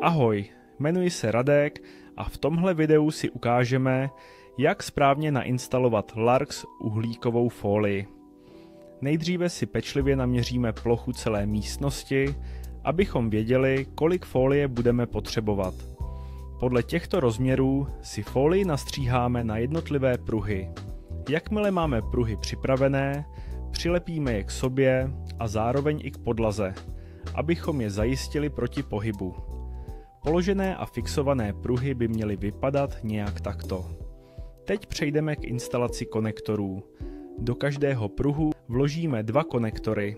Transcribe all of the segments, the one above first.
Ahoj, jmenuji se Radek a v tomhle videu si ukážeme, jak správně nainstalovat LARX uhlíkovou folii. Nejdříve si pečlivě naměříme plochu celé místnosti, abychom věděli, kolik folie budeme potřebovat. Podle těchto rozměrů si folii nastříháme na jednotlivé pruhy. Jakmile máme pruhy připravené, přilepíme je k sobě a zároveň i k podlaze, abychom je zajistili proti pohybu. Položené a fixované pruhy by měly vypadat nějak takto. Teď přejdeme k instalaci konektorů. Do každého pruhu vložíme 2 konektory.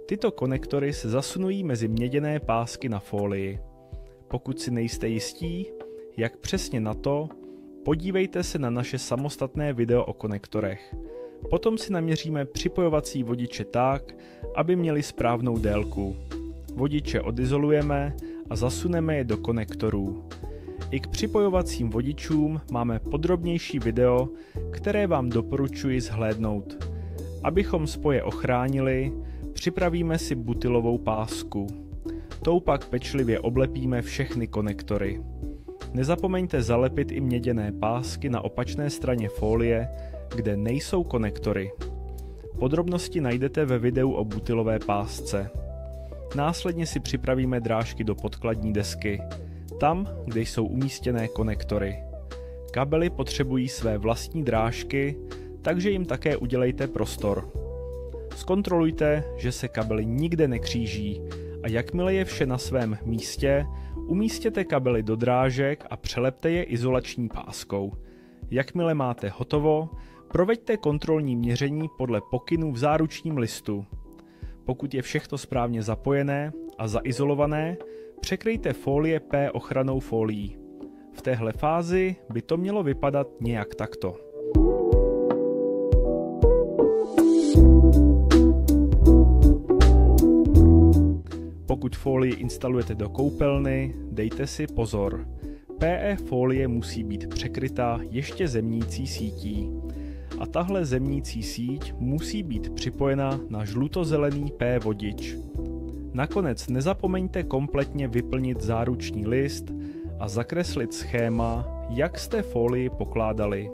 Tyto konektory se zasunují mezi měděné pásky na folii. Pokud si nejste jistí, jak přesně na to, podívejte se na naše samostatné video o konektorech. Potom si naměříme připojovací vodiče tak, aby měly správnou délku. Vodiče odizolujeme a zasuneme je do konektorů. I k připojovacím vodičům máme podrobnější video, které vám doporučuji zhlédnout. Abychom spoje ochránili, připravíme si butylovou pásku. Tou pak pečlivě oblepíme všechny konektory. Nezapomeňte zalepit i měděné pásky na opačné straně folie, kde nejsou konektory. Podrobnosti najdete ve videu o butylové pásce. Následně si připravíme drážky do podkladní desky, tam, kde jsou umístěné konektory. Kabely potřebují své vlastní drážky, takže jim také udělejte prostor. Zkontrolujte, že se kabely nikde nekříží a jakmile je vše na svém místě, umístěte kabely do drážek a přelepte je izolační páskou. Jakmile máte hotovo, proveďte kontrolní měření podle pokynů v záručním listu. Pokud je všechno správně zapojené a zaizolované, překryjte folie P ochrannou folií. V téhle fázi by to mělo vypadat nějak takto. Pokud folii instalujete do koupelny, dejte si pozor. PE folie musí být překrytá ještě zemnící sítí. A tahle zemnící síť musí být připojena na žlutozelený P vodič. Nakonec nezapomeňte kompletně vyplnit záruční list a zakreslit schéma, jak jste folii pokládali.